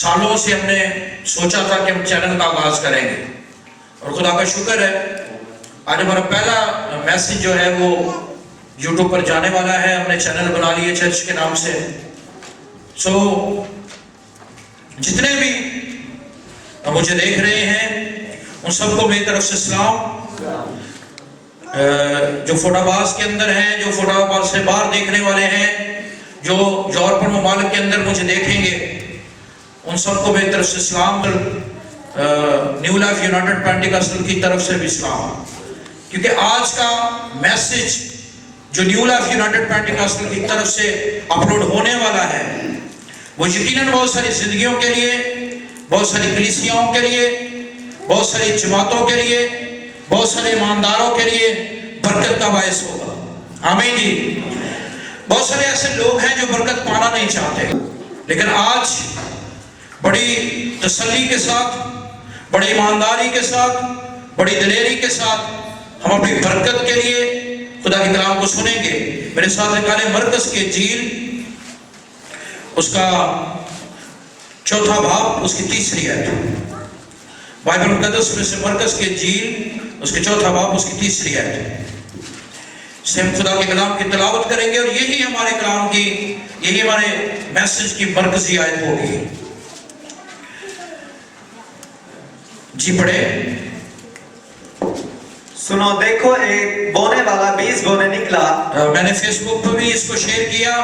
سالوں سے ہم نے سوچا تھا کہ ہم چینل کا آغاز کریں گے، اور خدا کا شکر ہے آج ہمارا پہلا میسیج جو ہے وہ یوٹیوب پر جانے والا ہے۔ ہم نے چینل بنا لیے چرچ کے نام سے۔ جتنے بھی مجھے دیکھ رہے ہیں ان سب کو میری طرف سے سلام۔ جو فوٹو باز کے اندر ہیں، جو فوٹو باز سے باہر دیکھنے والے ہیں، جو یورپین ممالک کے اندر مجھے دیکھیں گے، ان سب کو میری طرف سے سلام۔ نیو لائف یونائٹڈ پینٹیکاسٹل کی طرف سے بھی سلام، کیونکہ آج کا میسیج جو نیو لائف یونائٹڈ پینٹیکاسٹل کی طرف سے اپلوڈ ہونے والا ہے وہ یقیناً بہت ساری زندگیوں کے لیے، بہت ساری کلیسیاؤں کے لیے، بہت ساری جماعتوں کے لیے، بہت سارے ایمانداروں کے لیے برکت کا باعث ہوگا۔ آمین جی۔ بہت سارے ایسے لوگ ہیں جو برکت پانا نہیں چاہتے، لیکن آج بڑی تسلی کے ساتھ، بڑی ایمانداری کے ساتھ، بڑی دلیری کے ساتھ ہم اپنی برکت کے لیے خدا کے کلام کو سنیں گے۔ میرے ساتھ نکالے مرکز کے انجیل، اس کا 4 باب، اس کی 3 آیت۔ بائبل مقدس میں سے مرکز کے انجیل، اس کے 4 باب، اس کی 3 آیت سے ہم خدا کے کلام کی تلاوت کریں گے، اور یہی ہمارے کلام کی، یہی ہمارے میسیج کی مرکزی آیت ہوگی۔ جی پڑھے۔ سنو دیکھو ایک بونے والا بیج بونے نکلا۔ میں نے فیس بک پر بھی اس کو شیئر کیا،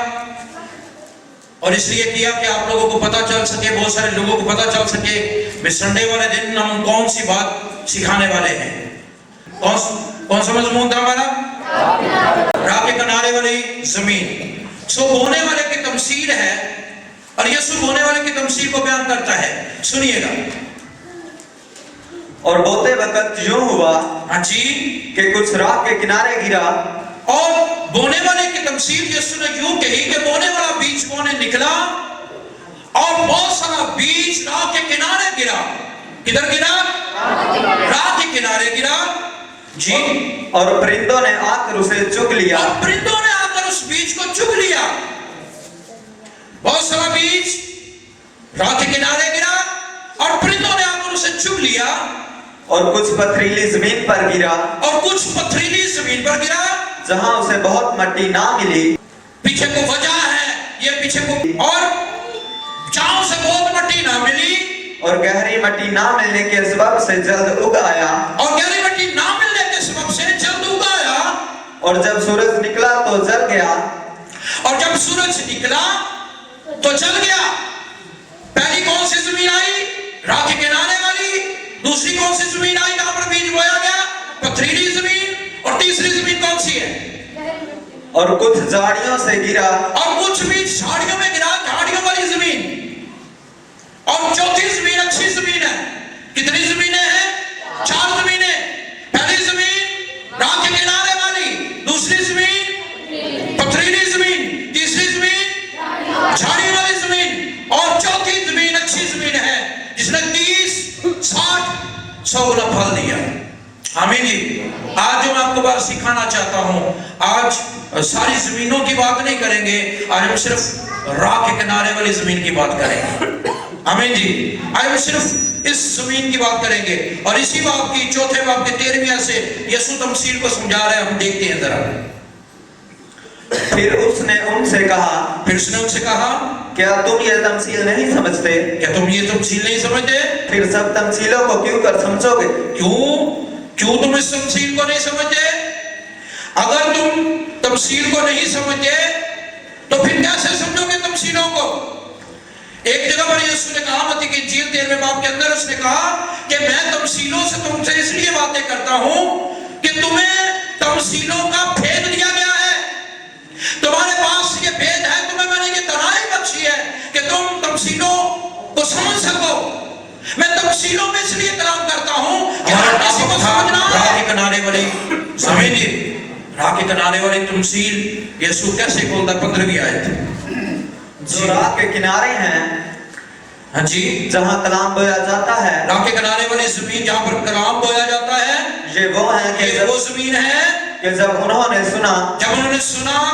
اور اس لیے کیا کہ آپ لوگوں کو پتہ چل سکے، بہت سارے لوگوں کو پتہ چل سکے کہ سنڈے والے دن ہم کون سی بات سکھانے والے ہیں۔ کون سا مضمون تھا ہمارا؟ راہ کے کنارے والی زمین۔ بونے والے کی تمثیل ہے، اور یسوع بونے والے کی تمثیل کو بیان کرتا ہے۔ سنیے گا۔ اور بوتے وقت یوں ہوا ہاں جی، کہ کچھ راہ کے کنارے گرا۔ اور بونے والے کی تمثیل یسوع نے یوں کہی کہ بونے والا بیج بونے نکلا، اور بہت سارا بیج راہ کے کنارے گرا۔ کدھر گرا؟ راہ کے کنارے گرا جی۔ اور پرندوں نے آ کر اسے چگ لیا۔ اور پرندوں نے آ کر اس بیج کو چگ لیا۔ بہت سارا بیج راہ کے کنارے گرا، اور پرندوں نے آ کر اسے چگ لیا۔ اور کچھ پتھریلی زمین پر گرا۔ اور کچھ پتھریلی زمین پر گرا، جہاں اسے بہت مٹی نہ ملی۔ پیچھے کو وجہ ہے یہ، پیچھے کو، اور جہاں اسے بہت مٹی نہ ملی، اور گہری مٹی نہ ملنے کے سبب سے جلد اگ آیا۔ اور گہری مٹی نہ ملنے کے سبب سے جلد اگ آیا۔ اور جب سورج نکلا تو جل گیا۔ اور جب سورج نکلا تو جل گیا۔ پہلی کون سی زمین آئی؟ راہ کے کنارے والی۔ دوسری کون سی زمین آئی جہاں پر بیج بویا گیا؟ پتھریلی زمین۔ اور تیسری زمین کون سی ہے؟ اور کچھ جھاڑیوں سے گرا۔ اور کچھ بیج جھاڑیوں میں گرا، جھاڑیوں والی زمین۔ اور چوتھی زمین اچھی زمین ہے۔ کتنی زمینیں ہیں؟ 4 زمینیں۔ پہلی زمین راہ کے کنارے والی، دوسری زمین پتھریلی زمین، تیسری زمین جھاڑی والی زمین، اور چوتھی زمین اچھی زمین ہے جس نے 30، 60، 100 گنا پھل دیا۔ آمین جی۔ آج جو میں آپ کو بات سکھانا چاہتا ہوں، آج ساری زمینوں کی بات نہیں کریں گے، آج ہم صرف راہ کے کنارے والی زمین کی بات کریں گے۔ آمین جی۔ آج ہم صرف اس زمین کی بات کریں گے، اور اسی باب کی 4 باب کے 13ویں آیت سے یسوع تمثیل کو سمجھا رہے ہیں۔ ہم دیکھتے ہیں ذرا۔ پھر اس نے ان سے کہا، کیا تم یہ تمثیل نہیں سمجھتے؟ کیا تم یہ تمثیل نہیں سمجھتے؟ پھر سب تمثیلوں کو کیوں کر سمجھو گے؟ کیوں تم اس تمثیل کو نہیں سمجھتے؟ اگر تم تمثیل کو نہیں سمجھتے تو پھر کیسے سمجھو گے تمثیلوں کو؟ ایک جگہ پر یسوع نے کہا، متی کی انجیل 13ویں باب کے اندر اس نے کہا کہ میں تمثیلوں سے تم سے اس لیے باتیں کرتا ہوں کہ تمہیں تمثیلوں کا بھید دیا گیا ہے۔ تمہارے پاس یہ بھید ہے، تمہیں میں نے یہ دانائی بخشی ہے کہ تم تمثیلوں کو سمجھ سکو۔ میں تمثیلوں میں اس لیے کلام کرتا ہوں کہ ہر کسی کو سمجھنا ہے۔ راہ کے کنارے والی زمین، راہ کے کنارے والی تمثیل یسوع کیسے کھولتا؟ 15ویں آیت۔ جو راہ کے کنارے ہیں، ہاں جی، جہاں کلام بویا جاتا ہے۔ راہ کے کنارے والی زمین جہاں پر کلام بویا جاتا ہے، یہ وہ ہے کہ یہ وہ زمین ہے کہ جب انہوں نے سنا،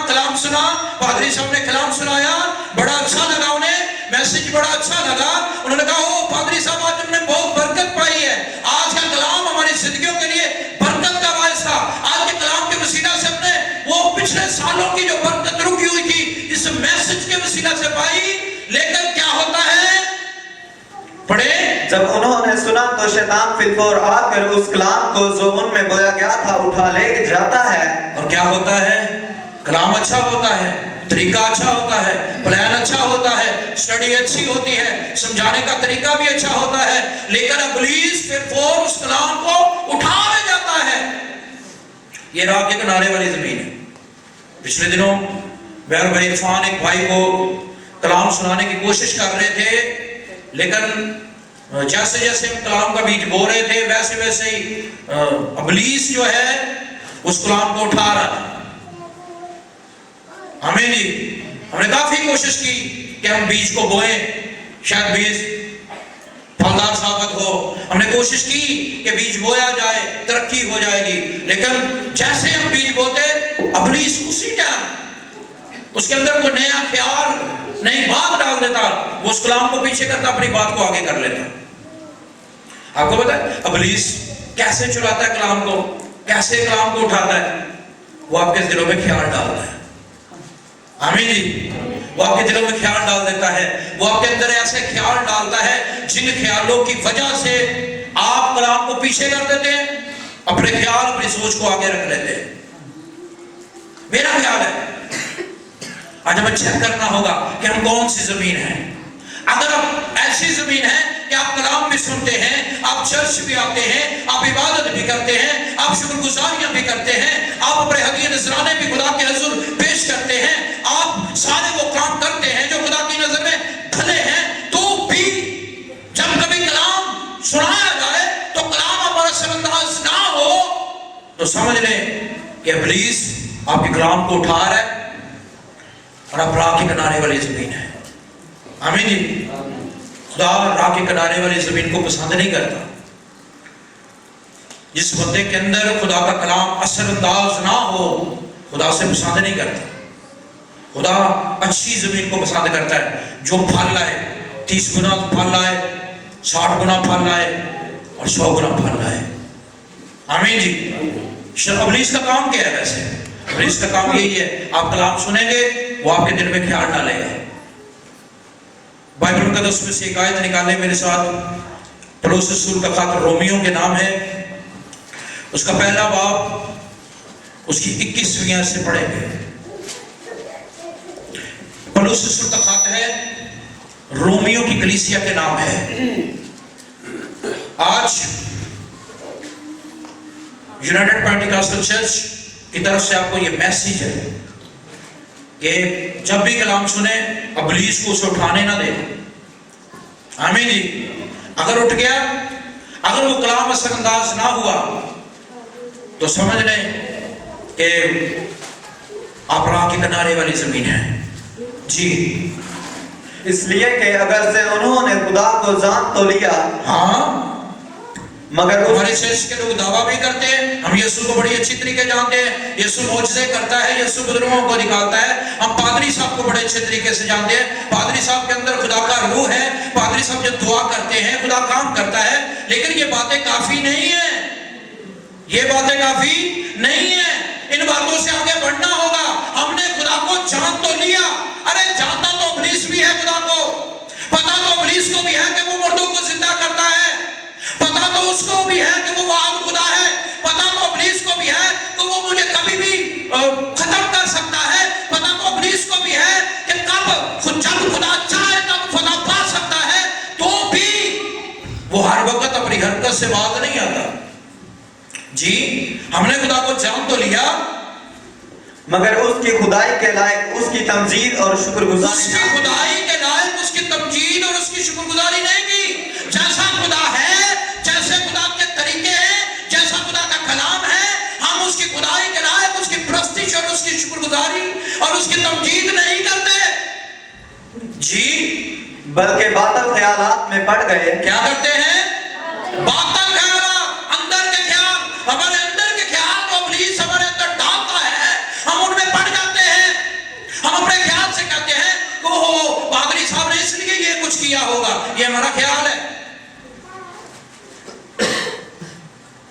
کلام سنا، پادری صاحب نے کلام سنایا، بڑا اچھا لگا انہیں۔ میں मैसेज बड़ा अच्छा लगा। उन्होंने कहा ओ पादरी साहब आज हमने बहुत बरकत पाई है, आज का कलाम हमारी जिंदगियों के लिए बरकत का बायस था। आज के कलाम के वसीला से हमने वो पिछले सालों की जो बरकत रुकी हुई थी इस मैसेज के वसीला से पाई। लेकिन क्या होता है, पढ़े, जब उन्होंने सुना तो शैतान फिलफोर आकर उस कलाम को जो उनमें बोया गया था उठा ले जाता है। और क्या होता है, कलाम अच्छा होता है, तरीका अच्छा होता है, प्लान अच्छा होता है, स्टडी अच्छी होती है, समझाने का तरीका भी अच्छा होता है, लेकिन इब्लीस फिर उस कलाम को उठा ले जाता है। ये राह के किनारे वाली जमीन है। पिछले दिनों मेरे भाई इरफान एक भाई को कलाम सुनाने की कोशिश कर रहे थे, लेकिन जैसे जैसे हम कलाम का बीज बो रहे थे वैसे वैसे ही इब्लीस जो है उस कलाम को उठा रहा है। हमें जी, हमने काफी कोशिश की कि हम बीज को बोएं, शायद बीज फलदार साबित हो। हमने कोशिश की कि बीज बोया जाए, तरक्की हो जाएगी, लेकिन जैसे हम बीज बोते इब्लीस उसी टाइम उसके अंदर कोई नया ख्याल, नई बात डाल देता, वो उस कलाम को पीछे करता, अपनी बात को आगे कर लेता। आपको पता है इब्लीस कैसे चुराता है कलाम को, कैसे कलाम को उठाता है? वो आपके दिलों में ख्याल डालता है। आमीन जी, वो आपके दिलों में ख्याल डाल देता है। वो आपके अंदर ऐसे ख्याल डालता है जिन ख्यालों की वजह से आप कलाम को पीछे कर देते हैं, अपने ख्याल, अपनी सोच को आगे रख लेते हैं। मेरा ख्याल है आज हमें चेक करना होगा कि हम कौन सी जमीन है। अगर आप ऐसी जमीन है कि आप कलाम भी सुनते हैं, आप चर्च भी आते हैं, आप इबादत भी करते हैं, आप शुक्रगुजारियां भी करते हैं, आप अपने हदीये नजराने भी खुदा के हुजूर पेश करते हैं, आप सारे वो काम करते हैं जो खुदा की नजर में भले हैं, तो भी जब कभी कलाम सुनाया जाए तो कलाम हमारा असरअंदाज ना हो तो समझ लें कि इब्लीस आपके कलाम को उठा रहा है और आप राह के किनारे वाली जमीन है। आमीन जी, खुदा राह के किनारे वाली जमीन को पसंद नहीं करता। जिस बंदे के अंदर खुदा का कलाम असरअंदाज ना हो, खुदा से पसंद नहीं करता। खुदा अच्छी जमीन को पसंद करता है जो फल लाए, 30 गुना फल लाए, 60 गुना फल लाए और 100 गुना फल लाए। आमीन जी। इब्लीस का काम क्या है? वैसे इब्लीस का काम यही है, आप कलाम सुनेंगे वो आपके दिल में ख्याल डालेगा। बाइबल मुकद्दस में से एक आयत निकाले मेरे साथ, पौलुस रसूल का खत रोमियो के नाम है, उसका पहला बाब उसकी 21वीं आयत से पढ़ेंगे। पौलुस रसूल का खत है, रोमियो की कलीसिया के नाम है। आज यूनाइटेड पेंटिकॉस्टल चर्च की तरफ से आपको ये मैसेज है कि जब भी कलाम सुने इब्लीस को उसे उठाने ना दे। आमीन जी। अगर उठ गया, अगर वो कलाम असरअंदाज ना हुआ तो समझ लें कि आप राह के किनारे वाली जमीन है जी। इसलिए कि अगर से उन्होंने खुदा को जान तो लिया, हाँ, मगर हमारे चर्च के लोग दावा भी करते हैं हम यीशु को बड़ी अच्छी तरीके जानते हैं, यीशु मौजज़े करता है, यीशु बुजुर्गों को निकालता है। हम पादरी साहब को बड़े अच्छे तरीके से जानते हैं, पादरी साहब के अंदर खुदा का रूह है, पादरी साहब जब दुआ करते हैं खुदा काम करता है। लेकिन ये बातें काफी नहीं है, ये बातें काफी नहीं है। इन बातों से आगे बढ़ना होगा। हमने खुदा को जान तो लिया, अरे जानता तो इब्लीस भी है खुदा को, पता तो इब्लीस को भी है कि वो मुर्दों को जिंदा करता है, पता तो उसको भी है कि वो वाहिद खुदा है, पता तो इब्लीस को भी है कि वो मुझे कभी भी खत्म कर सकता है, पता तो इब्लीस को भी है कि जब खुदा चाहे तब खुदा पा सकता है, तो भी वो हर वक्त अपनी हरकत से बाज नहीं आता जी। हमने खुदा को जान तो लिया, मगर उसकी खुदाई के लायक उसकी तमजीद और शुक्रगुजारी, उसकी खुदाई के लायक उसकी तमजीद और उसकी शुक्रगुजारी नहीं की। जैसा खुदा है, जैसे खुदा के तरीके हैं, जैसा खुदा का कलाम है, हम उसकी खुदाई के लायक उसकी प्रस्तिश और उसकी शुक्रगुजारी और उसकी तमजीद नहीं करते जी, बल्कि बातल ख्यालात में पड़ गए। क्या करते हैं? बातल ख्यालात, अंदर के ख्याल, हमारे अंदर के ख्याल को इब्लीस हमारे अंदर डालता है, हम उनमें पड़ जाते हैं। हम अपने ख्याल से कहते हैं कि पादरी साहब ने इसलिए ये हमारा ख्याल है,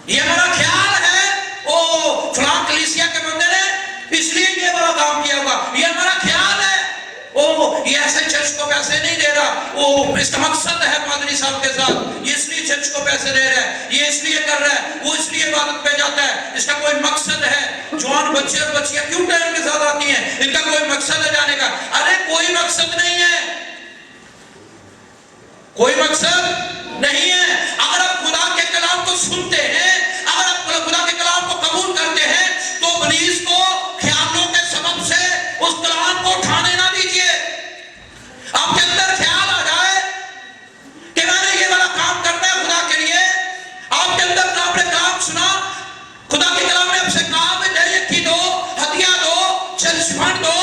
ये हमारा ख्याल है ओ फलां कलीसिया के बंदे ने इसलिए ये वाला काम किया होगा, ये हमारा ख्याल है ओ ये ऐसे चर्च को पैसे नहीं दे रहा, ओ इसका मकसद है पादरी साहब के साथ, ये इसलिए चर्च को पैसे दे रहा है, ये इसलिए कर रहा है, वो इसलिए इबादत पे जाता है, इसका कोई मकसद है। जवान बच्चे और बच्चियां क्यों टाइम के साथ आती हैं, इनका कोई मकसद है जाने का। अरे कोई मकसद नहीं है, कोई मकसद नहीं है। अगर आप खुदा के कलाम को सुनते हैं, अगर आप खुदा के कलाम को कबूल करते हैं, तो इब्लीस को ख्यालों के सबब से उस कलाम को उठाने ना दीजिए। आपके अंदर ख्याल आ जाए कि मैंने ये वाला काम करना है खुदा के लिए, आपके अंदर आपने काम सुना, खुदा के कलाम ने आपसे कहा कि दो, हदिया दो, चर्च फंड दो,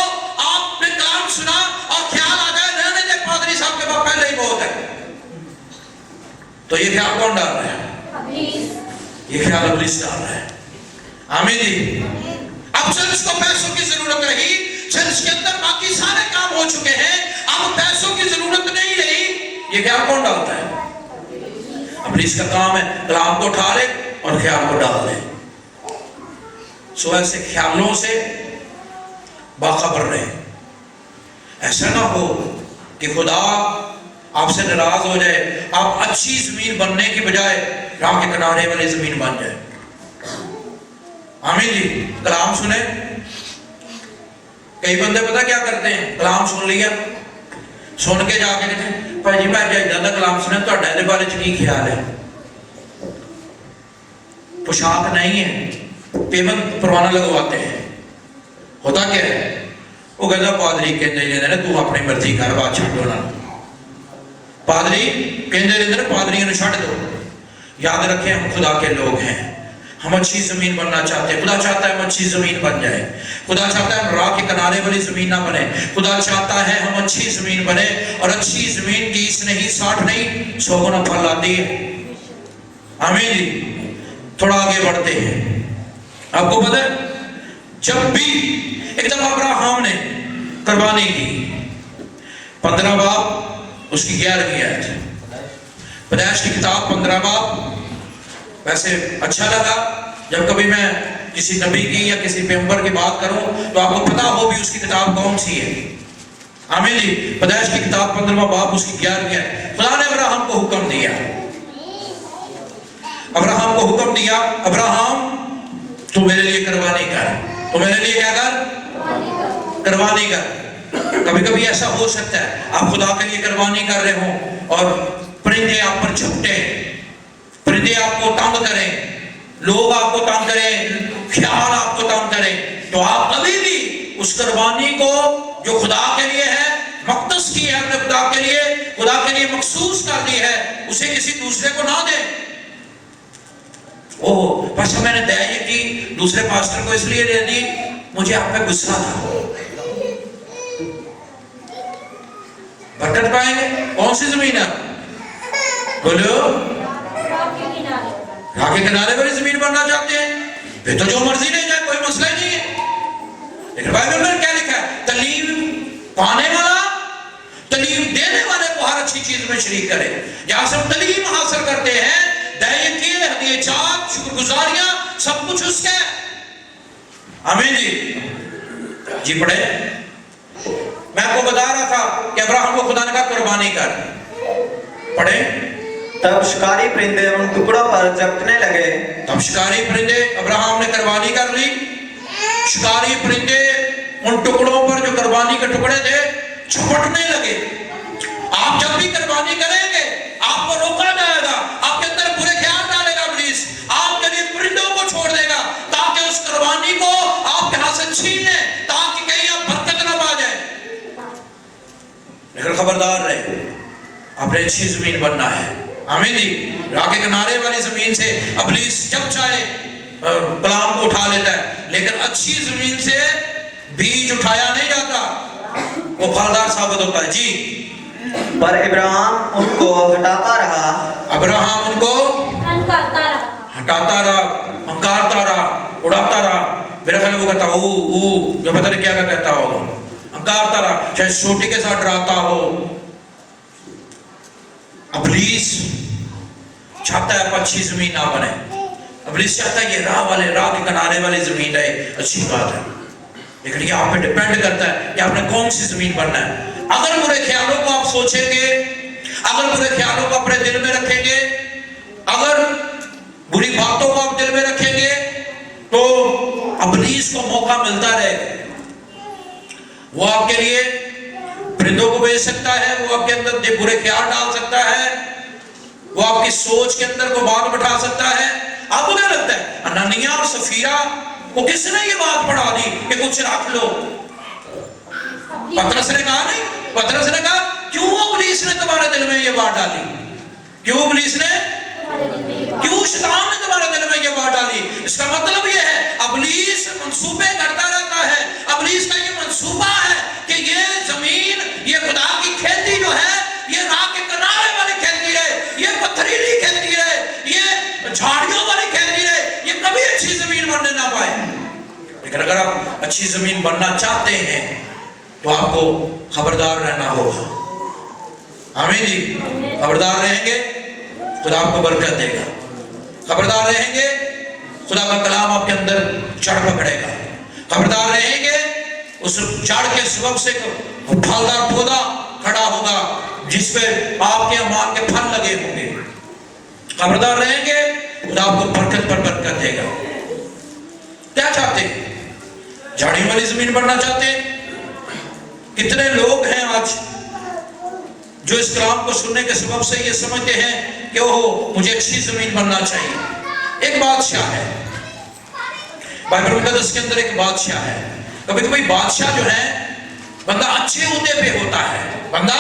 आपने कलाम सुना और ख्याल आ जाए रहने दे पादरी साहब के पास पहले ही बहुत है, तो ये ख्याल कौन डाल रहा है? ये ख्याल इब्लीस डाल रहा है। आमीन जी। अब चर्च को पैसों की जरूरत रही, चर्च के अंदर बाकी सारे काम हो चुके हैं, अब पैसों की जरूरत नहीं रही, ये ख्याल कौन डालता है? इब्लीस का काम है कलाम को उठा ले और ख्याल को डाल दे। सो ऐसे ख्यालों से बाखबर रहे, ऐसा ना हो कि खुदा आपसे नाराज हो जाए, आप अच्छी जमीन बनने की बजाय राह के किनारे वाली जमीन बन जाए। आमीन जी। कलाम सुने, कई बंदे पता क्या करते हैं, कलाम सुन लिया, सुन के जाके कहते भाई जी मैं ज्यादा कलाम सुने, ਤੁਹਾਡਾ ਇਹਦੇ ਬਾਰੇ ਚ ਕੀ ख्याल है? पोशाक नहीं है, पेमेंट परवाना लगवाते हैं। होता क्या है, वो कहता पादरी कहते रहंदे तू अपनी मर्जी कर, बात छड्डो ना। पादरी कहते रहंदे ने पादरियों ने छड्ड दो। याद रखें हम खुदा के लोग हैं, हम अच्छी जमीन बनना चाहते हैं। खुदा चाहता है हम अच्छी जमीन बन जाए, खुदा चाहता है हम राह के किनारे वाली जमीन ना बने, खुदा चाहता है हम अच्छी जमीन बने। और अच्छी जमीन 30 नहीं 60 नहीं 100 गुना फल आती है। आमीन जी। थोड़ा आगे बढ़ते हैं। आपको पता है जब भी एक दफा अब्राहम ने कुर्बानी की, 15 बाब उसकी 11वीं आयत, पैदाइश की किताब 15 बाब। वैसे अच्छा लगा जब कभी मैं किसी नबी की या किसी पैगंबर की बात करूं तो आपको पता हो भी उसकी किताब कौन सी है। आमीन जी। पैदाइश की किताब 15वां बाब उसकी 11वीं आयत। खुदा ने अब्राहम को हुक्म दिया, अब्राहम को हुक्म दिया, अब्राहम तू मेरे लिए कुर्बानी कर, तू मेरे लिए क्या कर? कुर्बानी कर। कभी कभी ऐसा हो सकता है आप खुदा के लिए कुर्बानी कर रहे हो और परिंदे आप पर झपटे, परिंदे आपको तंग करें, लोग आपको तंग करें, ख्याल आपको तंग करें, तो आप कभी भी उस कुर्बानी को जो खुदा के लिए है, मक़दस की है, अपने खुदा के लिए मखसूस कर दी है, उसे किसी दूसरे को ना दें। ओह पास्टर मैंने दया की दूसरे पास्टर को इसलिए दे दी, मुझे आप पे गुस्सा था। बरकत पाएंगे? कौन सी जमीन है? बोलो। राह के किनारे वाली जमीन बनना चाहते हैं, फिर तो जो मर्जी ले जाए, कोई मसला ही नहीं है। लेकिन बाइबल में क्या लिखा है? तालीम पाने वाला तालीम देने वाले को हर अच्छी चीज में शरीक करे। जहां से हम तालीम हासिल करते हैं, हदीयत शुक्रगुजारियां सब कुछ उसका है। आमीन जी। जी पढ़े। मैं आपको बता रहा था कि अब्राहम को खुदा ने कहा कुर्बानी कर। पढ़े। तब शिकारी परिंदे उन टुकड़ों पर जपटने लगे। तब शिकारी परिंदे, अब्राहम ने कुर्बानी कर ली, शिकारी परिंदे उन टुकड़ों पर जो कुर्बानी के टुकड़े थे झपटने लगे। आप जब भी कुर्बानी करेंगे आपको रोका जाएगा, आपके अंदर बुरे ख्याल डालेगा इब्लीस, आपके लिए परिंदों को छोड़ देगा ताकि उस कुर्बानी को आपके हाथ से छीन ले, ताकि कहीं आप बरकत न पा जाए। लेकिन खबरदार रहे, आपने अच्छी जमीन बनना है। आमीन जी। राह के किनारे वाली जमीन से इब्लीस जब चाहे कलाम को उठा लेता है, लेकिन अच्छी जमीन से बीज उठाया नहीं जाता, वो फलदार साबित होता है। जी। पर इब्राहिम उनको हटाता रहा, अब्राहम उनको हटाता रहा, हंकारता रहा, उड़ाता रहा। मेरा ख्याल वो कहता हो जो पता नहीं क्या कहता होगा, हंकारता रहा, चाहे छोटी के साथ डराता हो। इब्लीस चाहता है आप अच्छी जमीन ना बने। इब्लीस चाहता है ये राह के किनारे वाली जमीन है, अच्छी बात है, लेकिन ये आप पे डिपेंड करता है कि आपने कौन सी जमीन बनना है। अगर बुरे ख्यालों को आप सोचेंगे, अगर बुरे ख्यालों को अपने दिल में रखेंगे, अगर बुरी बातों को आप दिल में रखेंगे, तो इब्लीस को मौका मिलता रहेगा। वो आपके लिए परिंदों को भेज सकता है, वो आपके अंदर बुरे ख्याल डाल सकता है, वो आपकी सोच के अंदर को बात बैठा सकता है। आपको क्या लगता है अननिया और सफीरा को किसने ये बात पढ़ा दी कि कुछ रख लो? पतरस ने कहा नहीं, पतरस ने कहा क्यों इब्लीस ने तुम्हारे दिल में ये बात डाली? क्यों इब्लीस ने, क्यों शैतान ने तुम्हारे दिल में ये बात डाली? इसका मतलब ये है इब्लीस मंसूबे करता रहता है। इब्लीस का ये मंसूबा है कि ये जमीन, ये खुदा की खेती जो है, ये राह के किनारे वाली खेती है, ये पथरीली खेती है, ये झाड़ियों वाली खेती है, ये कभी अच्छी जमीन बनने ना पाए। लेकिन अगर आप अच्छी जमीन बनना चाहते हैं तो आपको खबरदार रहना होगा। आमीन जी, खबरदार रहेंगे खुदा आपको बरकत देगा। खबरदार रहेंगे खुदा का कलाम आपके अंदर जड़ पकड़ेगा। खबरदार रहेंगे उस जड़ के सबब से फलदार पौधा खड़ा होगा जिस पे आपके अमाल के फल लगे होंगे। खबरदार रहेंगे खुदा आपको बरकत पर बरकत देगा। क्या चाहते हैं? झाड़ियों वाली जमीन बनना चाहते हैं? कितने लोग हैं आज जो इस कलाम को सुनने के सबब से ये समझते हैं कि ओह मुझे अच्छी जमीन बनना चाहिए। एक बादशाह है, बाइबल मुकद्दस के अंदर एक बादशाह है। कभी कभी बादशाह जो है बंदा अच्छे ओहदे पे होता है, बंदा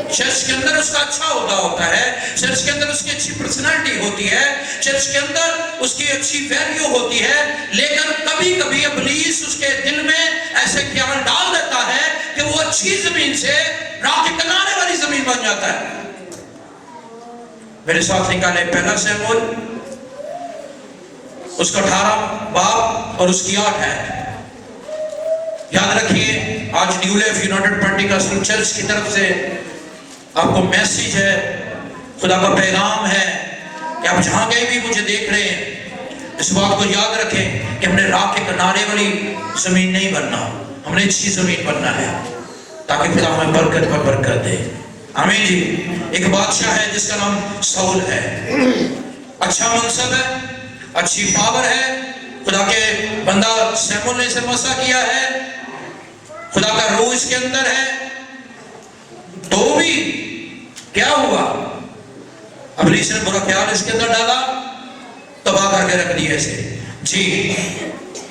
चर्च के अंदर उसका अच्छा होता है, चर्च के अंदर उसकी अच्छी पर्सनालिटी होती है, चर्च के अंदर उसकी अच्छी वैल्यू होती है, लेकिन कभी कभी इब्लीस उसके दिल में ऐसे ख्याल डाल देता है कि वो अच्छी जमीन से राह के किनारे वाली जमीन बन जाता है। मेरे साथ निकाले पहला शमूएल उसका 18 बाब और उसकी 8 है। याद रखिए आज new life United Pentecostal church की तरफ से आपको मैसेज है, खुदा का पैगाम है कि आप जहां कहीं भी मुझे देख रहे हैं इस बात को याद रखें कि हमने राह के किनारे वाली जमीन नहीं बनना, हमने अच्छी जमीन बनना है ताकि खुदा हमें बरकत पर बरकत दे। आमीन जी। एक बादशाह है जिसका नाम शाऊल है, अच्छा मनसब है, अच्छी पावर है, खुदा के बंदा शमूएल ने इसे मसा किया है, खुदा का रूह इसके अंदर है, तो भी क्या हुआ? इब्लीस ने बुरा ख्याल इसके अंदर डाला, तबाह करके रख दिया इसे जी।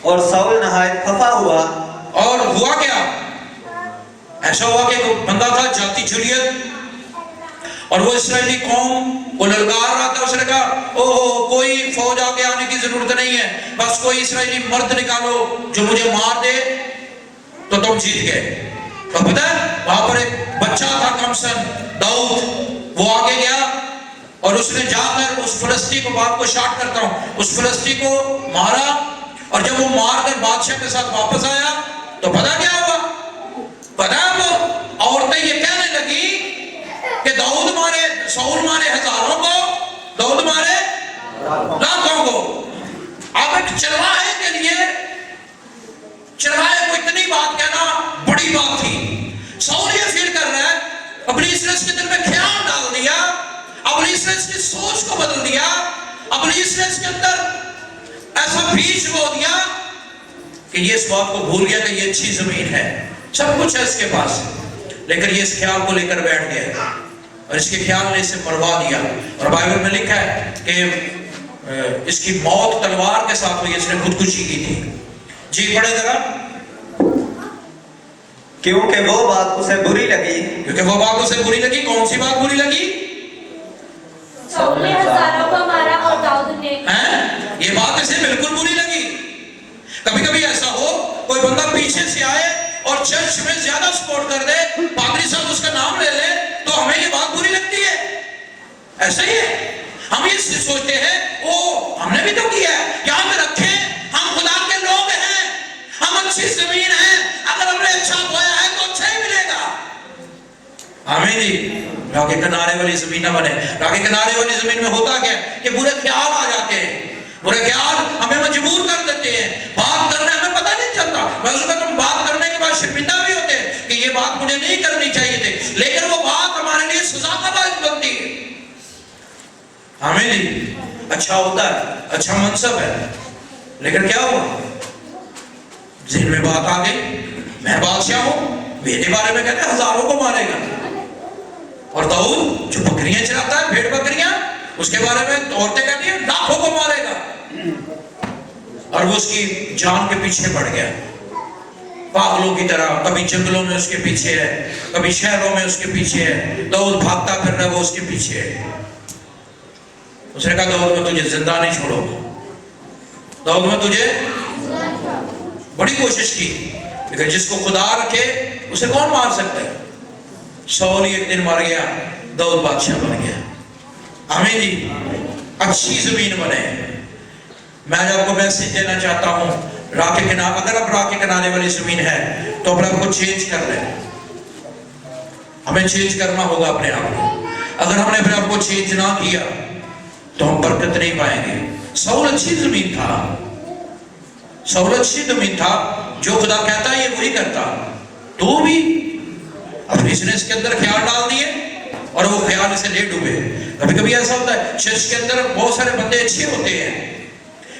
और शाऊल नहायत खफा हुआ। और हुआ क्या? ऐसा हुआ कि एक बंदा था जाति जुलियत, और वो इस्राएली कौम को ललकार रहा था। उसने कहा ओह कोई फौज आगे आने की जरूरत नहीं है, बस कोई इस्राएली मर्द निकालो जो मुझे मार दे तो तुम जीत गए। तो पता है वहां पर एक बच्चा था कमसन दाऊद, वो आगे गया और उसने जाकर उस फिलिस्ती को, बात को शार्ट करता हूं, उस फिलिस्ती को मारा, और जब वो मारकर बादशाह के साथ वापस आया तो पता क्या हुआ? पता है वो औरतें ये कहने लगी कि दाऊद मारे, शाऊल मारे हजारों को, दाऊद मारे लाखों को। अब एक चरवाहे के लिए, चरवाहे को इतनी बात कहना बड़ी बात थी। शाऊल ये फील कर रहा है इब्लीस ने इसके दिल में ख्याल डाल दिया, इब्लीस ने इसकी सोच को बदल दिया, इब्लीस ने इसके अंदर ऐसा बीज बो दिया कि ये इस बात को भूल गया कि ये अच्छी जमीन है, सब कुछ है इसके पास, लेकिन ये इस ख्याल को लेकर बैठ गया और इसके ख्याल ने इसे मरवा दिया। और बाइबल में लिखा है कि इसकी मौत तलवार के साथ हुई, इसने खुदकुशी की थी जी। पढ़े जरा। क्योंकि वो बात उसे बुरी लगी। क्योंकि वो बात उसे बुरी लगी। कौन सी बात बुरी लगी? शाऊल ने हजारों को मारा और दाऊद ने, ये बात इसे बिल्कुल बुरी लगी। कभी कभी ऐसा हो कोई बंदा पीछे से आए और चर्च में ज्यादा सपोर्ट कर दे, पादरी साहब उसका नाम ले ले, तो हमें ये बात बुरी लगती है। ऐसा ही है, हम ये सोचते हैं ओ हमने भी तो किया है, याद रखें हम खुदा के लोग हैं, हम अच्छी जमीन है, अगर हमने अच्छा बोया है तो अच्छा ही मिलेगा। आमीन जी। राह के किनारे वाली जमीन न बने। राह के किनारे वाली जमीन में होता क्या है कि बुरे ख्याल आ जाते हैं, बुरे ख्याल हमें मजबूर कर देते हैं, बात करने हमें पता नहीं चलता। वैसे तुम बात करने के बाद शर्मिंदा भी होते हैं कि ये बात मुझे नहीं करनी चाहिए थी, लेकिन वो बात हमारे लिए सजा का बायस बनती है। आमीन जी। अच्छा होता है, अच्छा मनसब है, लेकिन क्या हुआ, ज़हन में बात आ गई, मैं बादशाह हूं, मेरे बारे में कहते हैं हजारों को मारेगा। और दाऊद जो बकरियां चराता है, भेड़ बकरियां, उसके बारे में औरतें कहती हैं लाखों को मारेगा। और वो उसकी जान के पीछे पड़ गया, पागलों की तरह, कभी जंगलों में उसके पीछे है, कभी शहरों में उसके पीछे है। दाऊद भागता फिर रहा है, वो उसके पीछे है। उसने कहा दाऊद मैं तुझे जिंदा नहीं छोड़ूंगा, दाऊद मैं तुझे, बड़ी कोशिश की, लेकिन जिसको खुदा रखे उसे कौन मार सकता है। शाऊल एक दिन मर गया, दाऊद बादशाह बन गया। आमीन जी। अच्छी जमीन बने। मैं आज आपको मैसेज देना चाहता हूं, राह के किनारे, अगर आप राह के किनारे वाली जमीन है तो अपने आप को चेंज कर लें। हमें चेंज करना होगा अपने आप को। अगर हमने अपने आप को चेंज ना किया तो हम बरकत नहीं पाएंगे। शाऊल अच्छी जमीन था, शाऊल अच्छी जमीन था, जो खुदा कहता है ये वही करता, तो भी अब इसने इसके अंदर ख्याल डाल दिए और वो ख्याल इसे ले डूबे। कभी कभी ऐसा होता है, चर्च के अंदर बहुत सारे बंदे अच्छे होते हैं,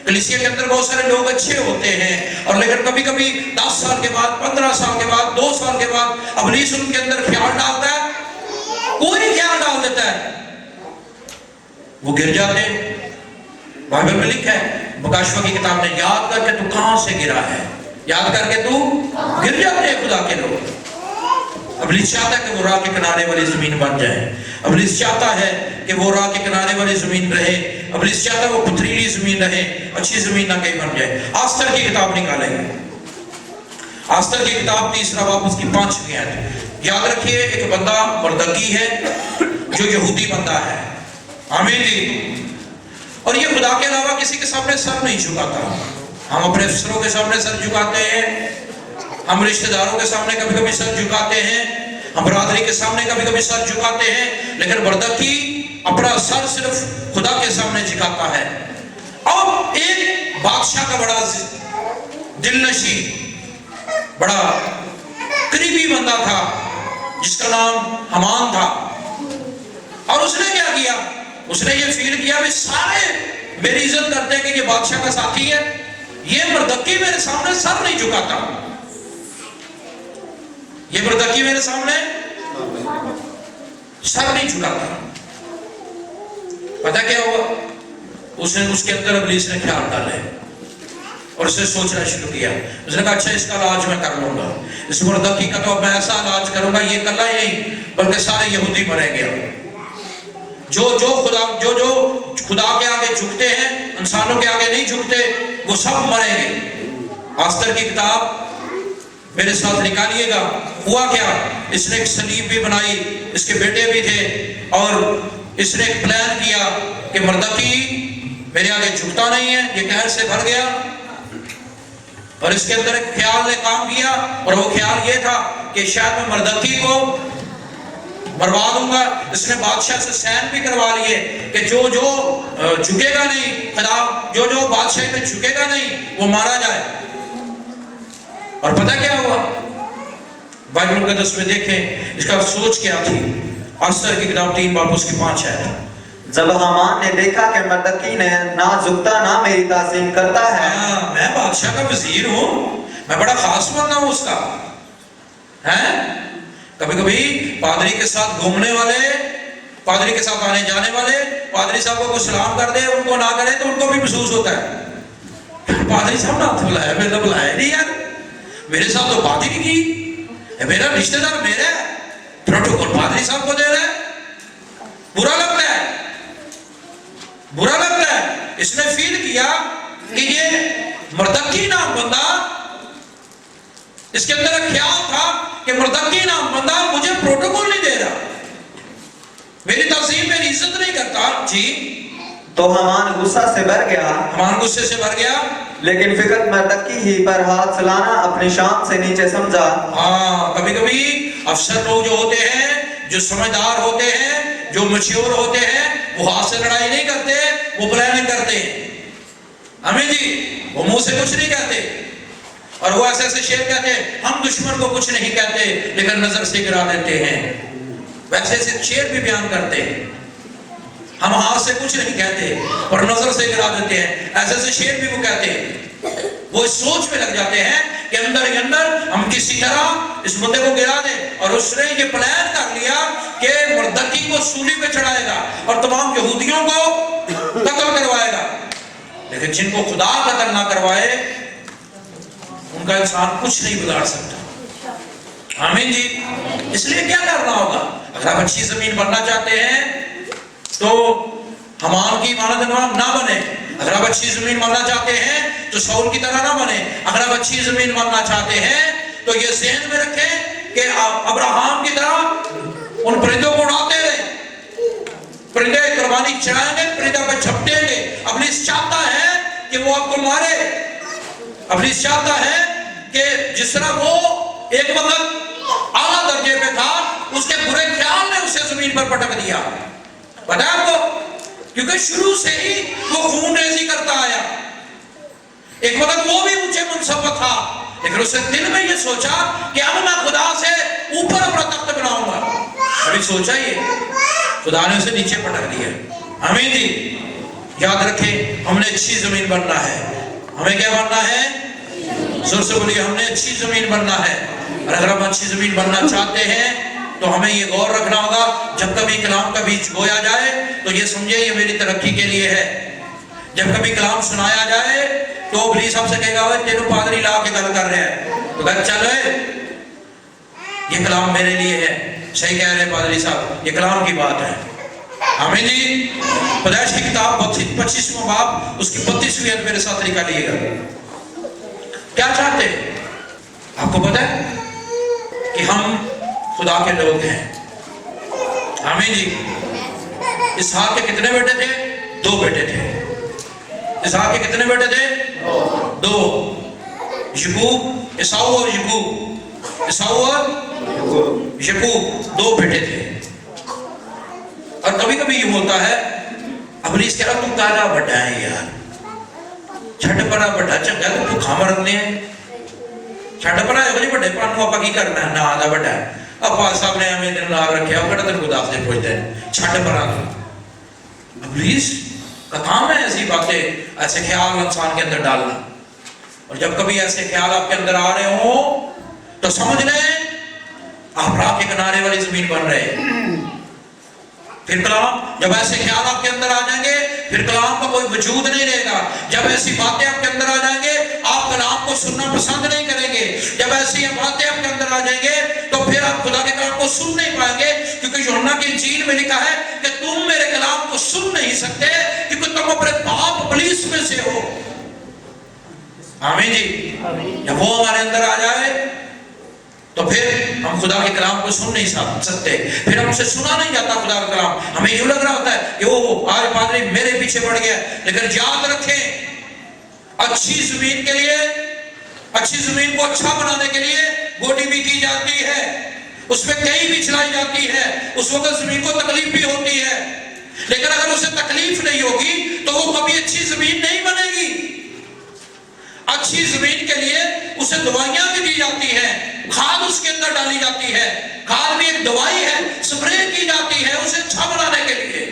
कलीसिया के अंदर बहुत सारे लोग अच्छे होते हैं, और लेकिन कभी कभी 10 साल के बाद, 15 साल के बाद, 2 साल के बाद इब्लीस उनके अंदर ख्याल डालता है, कोई ख्याल डाल देता है, वो गिर जाते हैं। बाइबल में लिखा है, मुकाशवा की किताब में, याद करके तू कहां से गिरा है, याद करके तू गिर जाते हैं खुदा के लोग। इब्लीस चाहता है कि वो राह के किनारे वाली जमीन बन जाए, इब्लीस चाहता है कि वो राह के किनारे वाली जमीन रहे, इब्लीस चाहता है वो पथरीली जमीन रहे, अच्छी जमीन ना कहीं बन जाए। आस्तर की किताब निकालेंगे, आस्तर की किताब 3 बाब उसकी 5वीं आयत। याद रखिए, एक बंदा मरदकी है जो यहूदी बंदा है। आमीन जी। और ये खुदा के अलावा किसी के सामने सर नहीं झुकाता। हम अपने अफसरों के सामने सर झुकाते हैं, हम रिश्तेदारों के सामने कभी कभी सर झुकाते हैं, हम बरादरी के सामने कभी कभी सर झुकाते हैं, लेकिन मरदकी अपना सर सिर्फ खुदा के सामने झुकाता है। अब एक बादशाह का बड़ा दिलनशी, बड़ा करीबी बंदा था जिसका नाम हमान था, और उसने क्या किया, उसने ये फील किया भी सारे मेरी इज्जत करते हैं कि ये बादशाह का साथी है, ये मरदकी मेरे सामने सर नहीं झुकाता, ये मरदकी मेरे सामने सर नहीं झुकाता। पता क्या हुआ, उसने उसके अंदर इब्लीस ने ख्याल डाले और उसे सोचना शुरू किया। उसने कहा अच्छा इसका इलाज मैं कर लूंगा, इस मरदकी का तो मैं ऐसा इलाज करूंगा, ये कला ही नहीं बल्कि सारे यहूदी मरेंगे। जो खुदा के आगे झुकते हैं, इंसानों के आगे नहीं झुकते, वो सब मरेंगे। आस्तर की किताब मेरे साथ निकालिएगा। हुआ क्या, इसने एक सलीब भी बनाई, इसके बेटे भी थे, और इसने एक प्लान किया कि मरदकी मेरे आगे झुकता नहीं है, ये कहर से भर गया। और इसके अंदर एक ख्याल ने काम किया, और वो ख्याल ये था कि शायद मैं मरदकी को मरवा दूंगा। इसने बादशाह से सैन भी करवा लिए कि जो झुकेगा नहीं, खिलाफ जो बादशाह में झुकेगा नहीं वो मारा जाए। और पता क्या हुआ, बाइबल मुकद्दस में देखें इसका सोच क्या थी। आस्तर की किताब 3 बाब उसकी 5 है। जब हामान ने देखा कि मरदकी ने ना झुकता ना मेरी ताज़ीम करता है, मैं बादशाह का वजीर हूं, मैं बड़ा खास बंदा हूं उसका, हैं? कभी कभी पादरी के साथ घूमने वाले, पादरी के साथ आने जाने वाले, पादरी साहब को सलाम कर दे, उनको ना करे तो उनको भी महसूस होता है पादरी साहब ना बुलाया, मैंने तो बुलाया नहीं यार, मेरे साथ तो बात ही नहीं की, मेरा रिश्तेदार मेरा है, प्रोटोकॉल पादरी साहब को दे रहा है, बुरा लगता है, बुरा लगता है। इसने फील किया कि ये मरदकी नाम बंदा, इसके अंदर ख्याल था कि मरदकी नाम बंदा मुझे प्रोटोकॉल नहीं दे रहा, मेरी तस्लीम, मेरी इज्जत नहीं करता जी। तो हामान गुस्सा से भर गया, हामान गुस्से से भर गया, लेकिन फिकत मरदकी ही पर हाथ चलाना अपनी शान से नीचे समझा। हाँ, कभी कभी अफसर लोग जो होते हैं, जो جو سمجھدار ہوتے ہیں, جو میچور ہوتے ہیں, وہ ہاتھ سے لڑائی نہیں کرتے, وہ پلاننگ کرتے ہیں. ہمیں جی وہ منہ سے کچھ نہیں کہتے, اور وہ ایسے ایسے شعر کہتے ہیں, ہم دشمن کو کچھ نہیں کہتے لیکن نظر سے گرا دیتے ہیں. ویسے ایسے شعر بھی بیان کرتے ہیں, ہم ہاتھ سے کچھ نہیں کہتے اور نظر سے گرا دیتے ہیں. ایسے ایسے شعر بھی وہ کہتے ہیں. وہ اس سوچ میں لگ جاتے ہیں کہ اندر ہی اندر ہم کسی طرح اس مدے کو گرا دیں, اور اس نے یہ پلان کر لیا کہ مردکی کو سولی پہ چڑھائے گا اور تمام یہودیوں کو قتل کروائے گا. لیکن جن کو خدا قتل نہ کروائے ان کا انسان کچھ نہیں بگاڑ سکتا. آمین جی. اس لیے کیا کرنا ہوگا؟ اگر آپ اچھی زمین بننا چاہتے ہیں تو حمان کی مانند نہ بنے. اگر آپ اچھی زمین بننا چاہتے ہیں تو شاؤل کی طرح نہ بنے. اگر آپ اچھی زمین بننا چاہتے ہیں تو یہ ذہن میں رکھیں کہ ابراہام کی طرح ان پرندوں کو اڑاتے رہیں. پرندے قربانی چڑھائیں گے, پرندہ پہ جھپٹیں گے. ابلیس چاہتا ہے کہ وہ آپ کو مارے. ابلیس چاہتا ہے کہ جس طرح وہ ایک وقت اعلیٰ درجے پہ تھا, اس کے برے خیال نے اسے زمین پر پٹک دیا. پتہ ہے آپ کو, کیونکہ شروع سے ہی وہ خون ریزی کرتا آیا. ایک وقت وہ بھی اونچے منصب پر تھا, لیکن اس نے دل میں یہ سوچا کہ اب میں خدا سے اوپر اپنا تخت بناؤں گا. ابھی سوچا یہ, خدا نے اسے نیچے پٹک دیا. آمین جی. یاد رکھیں, ہم نے اچھی زمین بننا ہے. ہمیں کیا بننا ہے؟ زور سے بولیے, ہم نے اچھی زمین بننا ہے. اور اگر ہم اچھی زمین بننا چاہتے ہیں تو ہمیں یہ غور رکھنا ہوگا, جب کبھی کلام کا بیچ بویا جائے تو یہ سمجھے یہ میری ترقی کے لیے ہے. جب کبھی کلام سنایا جائے تو ابلیس آپ سے کہے گا تینوں پادری لا کے گل کر رہے ہیں, تو کہا چلو یہ کلام میرے لیے ہے. صحیح کہہ رہے ہیں پادری صاحب, یہ کلام کی بات ہے. آمین جی. پیدائش کی کتاب 25واں باب اس کی 32ویں آیت میرے ساتھ نکالیے گا. کیا چاہتے ہیں؟ آپ کو پتہ ہے کہ ہم خدا کے لوگ ہیں. آمین جی. اسحاق کے کتنے بیٹے تھے؟ 2 بیٹے تھے. اسحاق کے کتنے بیٹے تھے؟ 2. یعقوب, عیساؤ اور یعقوب. عیساؤ اور یعقوب 2 بیٹے تھے. اور کبھی کبھی یہ ہوتا ہے, ابلیس کہہ رہا تم کالا بڑا ہے یار, چھٹ پڑا بڑا چنگا تو کھام رکھنے ہیں. چھٹ پڑا ہے بڑے بڑے پانوں آپ کی کرنا ہے, نہ آدھا بڑا ہے. اب پاس صاحب نے ہمیں دن نار رکھیا, وہ کہتا خدا سے پوچھتے ہیں چھٹ پڑا. ابلیس کا کام ہے ایسی باتیں, ایسے خیال انسان کے اندر ڈالنا. اور جب کبھی ایسے خیال آپ کے اندر آ رہے ہوں تو سمجھ لیں آپ راہ کے کنارے والی زمین بن رہے ہیں. پھر کلام, جب ایسے خیال آپ کے اندر آ جائیں گے پھر کلام کا کوئی وجود نہیں رہے گا. جب ایسی باتیں آپ کے اندر آ جائیں گے آپ کلام کو سننا پسند نہیں کریں گے. جب ایسی باتیں آپ کے اندر آ جائیں گے تو پھر آپ خدا کے کلام کو سن نہیں پائیں گے, کیونکہ یوحنا کی انجیل میں لکھا ہے کہ تم میرے کلام کو سن نہیں سکتے کیونکہ تم اپنے باپ ابلیس میں سے ہو. آمین جی. جب وہ ہمارے اندر آ جائے تو پھر ہم خدا کے کلام کو سن نہیں سکتے, پھر ہم سے سنا نہیں جاتا خدا کا کلام. ہمیں یوں لگ رہا ہوتا ہے کہ وہ آج پادری میرے پیچھے پڑ گیا. لیکن یاد رکھیں, اچھی زمین کے لیے, اچھی زمین کو اچھا بنانے کے لیے گوڈی بھی کی جاتی ہے, اس میں کئی بھی چلائی جاتی ہے. اس وقت زمین کو تکلیف بھی ہوتی ہے, لیکن اگر اسے تکلیف نہیں ہوگی تو وہ کبھی اچھی زمین نہیں بنے گی. اچھی زمین کے لیے اسے دوائیاں بھی دی جاتی ہیں, کھاد اس کے اندر ڈالی جاتی ہے. کھاد بھی ایک دوائی ہے, سپرے کی جاتی ہے اسے اچھا بنانے کے لیے.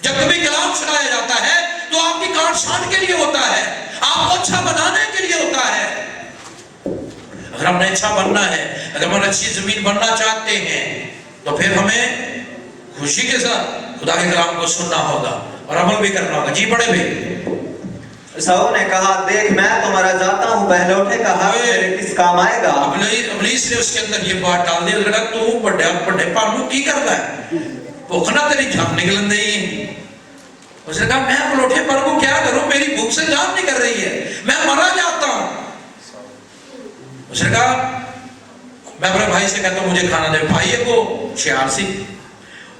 جب کبھی کلام سنایا جاتا ہے تو آپ کی کاٹ چھانٹ کے لیے ہوتا ہے, آپ کو اچھا بنانے کے لیے ہوتا ہے. اگر ہم نے اچھا بننا ہے, اگر ہم اچھی زمین بننا چاہتے ہیں تو پھر ہمیں خوشی کے ساتھ خدا کے کلام کو سننا ہوگا اور عمل بھی کرنا ہوگا. جی پڑھے بھی. ساؤل نے کہا دیکھ میں تمہارا جاتا ہوں, پہلوٹے کا حق میرے کس کام آئے گا. ابلیس نے اس کے اندر یہ بات ڈال دی, لگا تو بڑے پانوں کی کرتا ہے, بھوکنا تیری جان نکلن نہیں. اس نے کہا میں پلوٹے پر کو کیا کروں, میری بھوک سے جان نکل رہی ہے, میں مرا جاتا ہوں. اس نے کہا میں اپنے بھائی سے کہتا ہوں مجھے کھانا دے. بھائی کو شیار سی,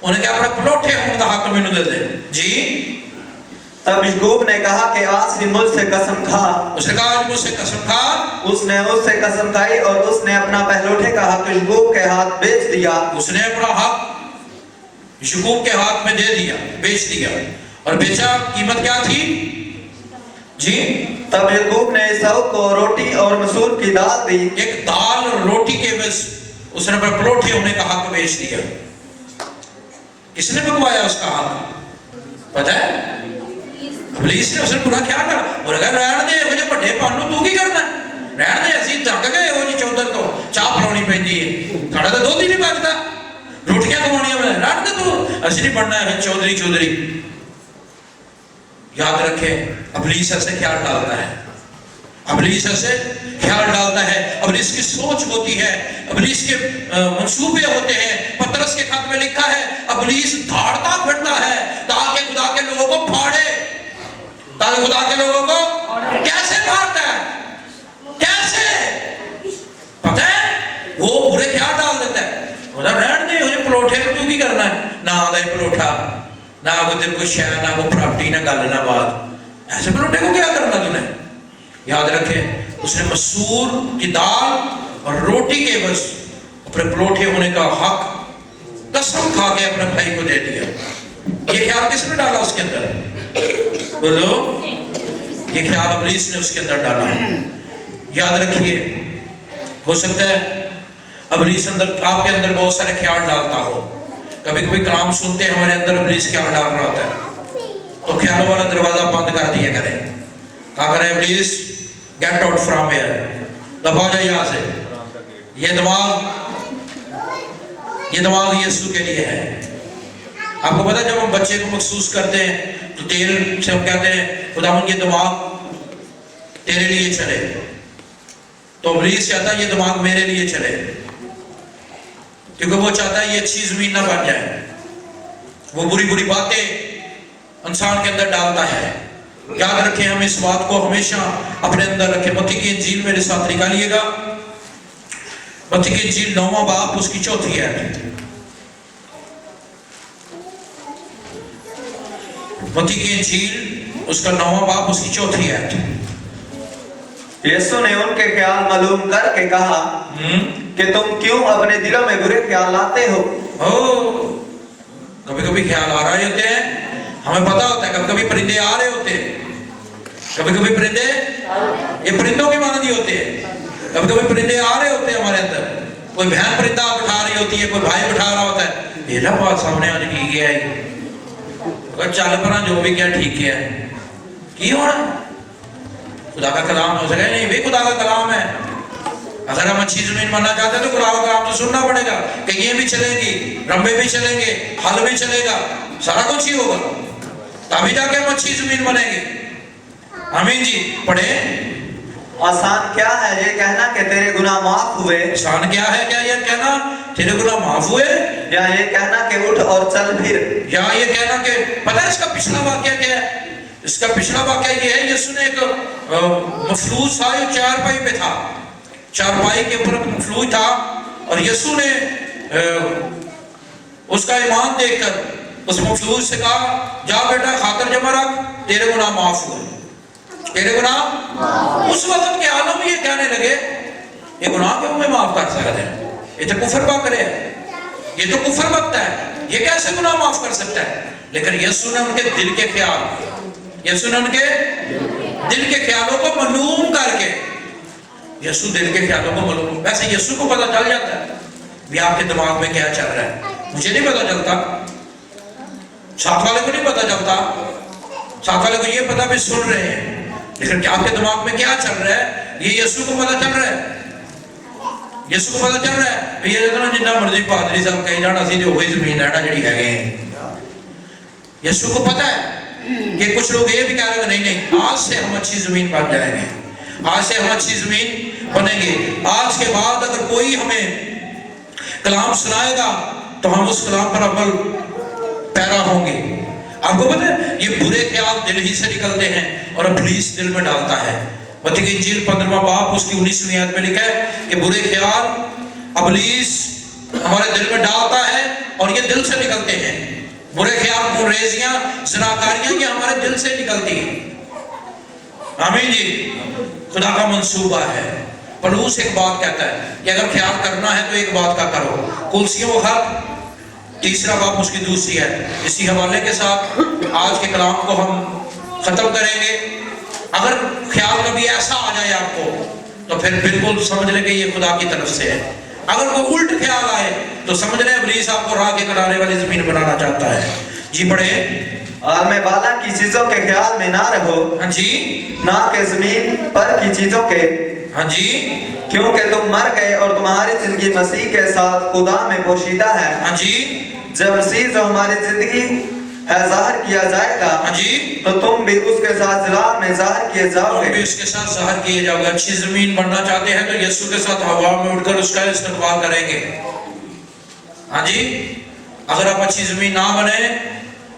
انہیں کہا اپنے پلوٹے ہوں دا حق میں دے دے. جی तब याकूब ने कहा कि आज भी मुझसे कसम खा। उसने कहा आज मुझसे कसम खा। उसने उससे कसम खाई और उसने अपना पहलौठे का हक याकूब के हाथ बेच दिया। उसने अपना हक याकूब के हाथ में दे दिया, बेच दिया। और बेचा, कीमत क्या थी जी? तब याकूब ने ईसाऊ को रोटी और मसूर की दाल दी। एक दाल और रोटी के बस उसने अपने पलौठे होने का हक बेच दिया। किसने मंगवाया उसका हक पता है? पुलिस ने। उसने पूरा क्या करा? और अगर रहन दे मुझे बड़े पानू तू की करना रहन दे, ਅਸੀਂ थक गए हो जी चौधर तो चाह पिलानी पैंदी है, साड़ा तो दुध ही नहीं बचता, रोटियां खवानियां मैं रहन दे तू, ਅਸੀਂ नहीं बनना है चौधरी चौधरी। याद रखे इब्लीस ऐसे ख्याल डालता है, इब्लीस ऐसे ख्याल डालता है, इब्लीस की सोच होती है, इब्लीस के मंसूबे होते हैं। पतरस के खत में लिखा है इब्लीस धाड़ता फिरता है ताकि खुदा के लोगों को फाड़े, ताकि खुदा के लोगों को कैसे फाड़ता है, कैसे पता है? वो बुरे ख्याल डाल देता है, बोला रहने दे मुझे पलौठे को तू की करना है, ना आदा पलौठा, ना वो तेरे को शय, ना वो प्रॉपर्टी, ना गल, ना बात, ऐसे पलौठे को क्या करना तूने? याद रखे उसने मसूर की दाल और रोटी के बस अपने पलौठे होने का हक कसम खा के अपने भाई को दे दिया। ये ख्याल किसने डाला उसके अंदर? बोलो, ये ख्याल इब्लीस ने उसके अंदर डाला है। याद रखिए, हो सकता है इब्लीस अंदर आपके अंदर बहुत सारे ख्याल डालता हो। कभी कभी कलाम सुनते हैं हमारे अंदर इब्लीस ख्याल डाल रहा होता है, तो ख्यालों वाला दरवाजा बंद कर दिया करें। क्या करें? इब्लीस गेट आउट फ्रॉम हियर, दबा जाए यहाँ से। ये दिमाग यीशु के लिए है। आपको पता है जब हम बच्चे को महसूस करते हैं तो तेल से हम कहते हैं खुदावन ये दिमाग तेरे लिए चले, तो इब्लीस चाहता है ये दिमाग मेरे लिए चले, क्योंकि वो चाहता है ये अच्छी जमीन ना बन जाए। वो बुरी बुरी बातें इंसान के अंदर डालता है। याद रखें, हम इस बात को हमेशा अपने अंदर रखें। मत्ती की इंजील मेरे साथ निकालिएगा, मत्ती की इंजील 9वां बाब उसकी 4थी आयत। मत्ती की इंजील उसका 9वां बाब उसकी 4थी आयत। यीशु ने उनके ख्याल मालूम करके कहा कि तुम क्यों अपने दिलों में बुरे ख्याल लाते हो? कभी कभी ख्याल आ रहे होते हैं, हमें पता होता है, कभी कभी परिंदे आ रहे होते हैं, कभी कभी परिंदे ये परिंदों की मानंदी होते हैं, कभी कभी परिंदे आ रहे होते हैं हमारे अंदर। कोई बहन परिंदा बिठा रही होती है, कोई भाई बिठा रहा होता है, मेरा बात सामने आज की गया है, अगर चल पड़ा जो भी क्या ठीक है की होना। खुदा का कलाम हो सके नहीं भी, खुदा का कलाम है। अगर हम अच्छी जमीन बनना चाहते हैं तो खुदा का कलाम तो सुनना पड़ेगा। कहीं भी चलेंगी, रंबे भी चलेंगे, हल भी चलेगा, सारा कुछ ही होगा, तभी जाके हम अच्छी जमीन बनेंगे। आमीन जी। पढ़े। आसान क्या है ये कहना कि तेरे गुनाह माफ हुए? आसान क्या है क्या ये कहना तेरे गुनाह माफ हुए? या ये कहना कि उठ और चल फिर? या ये कहना कि पता है इसका पिछला वाक्य क्या है? इसका पिछला वाक्य ये है, यीशु ने एक मफलूज था जो चारपाई पे था, चारपाई के ऊपर मफलूज था, और यीशु ने उसका ईमान देखकर उस मफलूज से कहा जा बेटा खातर जमा रख, तेरे गुनाह माफ हुए, तेरे गुनाह। उस वक्त के आलम ये कहने लगे ये गुनाह क्यों मैं माफ कर सकते हैं, ये तो कुफर बात करे, ये तो कुफर बकता है, ये कैसे गुनाह माफ कर सकता है? लेकिन यीशु ने उनके दिल के ख्याल, यीशु ने उनके दिल के ख्यालों को मालूम करके, यीशु दिल के ख्यालों को मालूम, वैसे यीशु को पता चल जाता है भी आपके दिमाग में क्या चल रहा है, मुझे नहीं पता चलता, साथ वाले को नहीं पता चलता, साथ वाले को ये पता भी सुन रहे हैं, लेकिन क्या आपके दिमाग में क्या चल रहा है ये यीशु को पता चल रहा है। यीशु को पता चल रहा है ये जितना जितना मर्जी पादरी साहब कही जाना सी जो वही जमीन रहना जड़ी है। यीशु को पता है कि कुछ लोग ये भी कह रहे हैं नहीं नहीं आज से हम अच्छी जमीन बन जाएंगे, आज से हम अच्छी जमीन बनेंगे, आज के बाद अगर कोई हमें कलाम सुनाएगा तो हम उस कलाम पर अमल पैरा होंगे। आपको पता है ये बुरे ख्याल दिल ही से निकलते हैं और इब्लीस दिल में डालता है। मत्ती की इंजील 15वां बाब उसकी 19वीं आयत में लिखा है कि बुरे ख्याल इब्लीस हमारे दिल में डालता है और ये दिल से निकलते हैं। برے خیال گریزیاں زناکاریاں یہ ہمارے دل سے نکلتی ہیں۔ آمین جی، خدا کا منصوبہ ہے۔ پولس ایک بات کہتا ہے کہ اگر خیال کرنا ہے تو ایک بات کا کرو۔ کلسیوں کا خط 3 باب اس کی 2 ہے۔ اسی حوالے کے ساتھ آج کے کلام کو ہم ختم کریں گے۔ اگر خیال کبھی ایسا آ جائے آپ کو تو پھر بالکل سمجھ لیں کہ یہ خدا کی طرف سے ہے۔ اگر کوئی الٹ خیال آئے تو سمجھ لیں ابلیس آپ کو راہ کے کنارے والی زمین بنانا چاہتا ہے۔ جی پڑھے۔ عالم بالا کی چیزوں کے خیال میں نہ رہو، ہاں جی، نہ کہ زمین پر کی چیزوں کے، ہاں جی، کیونکہ تم مر گئے اور تمہاری زندگی مسیح کے ساتھ خدا میں پوشیدہ ہے۔ ہاں جی، جب مسیح جو ہماری زندگی ہے ظاہر کیا جائے گا ہاں جی، تو تم بھی اس کے ساتھ جلال میں ظاہر کیے جاؤ اور بھی گے۔ اس کے ساتھ ظاہر کیے جاؤ گے۔ اچھی زمین بننا چاہتے ہیں تو یسوع کے ساتھ ہوا میں اٹھ کر اس کا استقبال کریں گے۔ ہاں جی، اگر آپ اچھی زمین نہ بنے،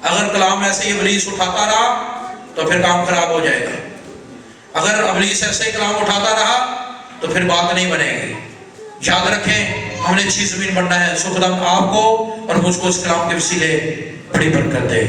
اگر کلام ایسے ہی ابلیس اٹھاتا رہا تو پھر کام خراب ہو جائے گا۔ اگر ابلیس ایسے ہی کلام اٹھاتا رہا تو پھر بات نہیں بنے گی۔ یاد رکھیں، ہم نے اچھی زمین بننا ہے۔ سو خدا آپ کو اور مجھ کو اس کلام کے وسیلے بڑی برکت دے۔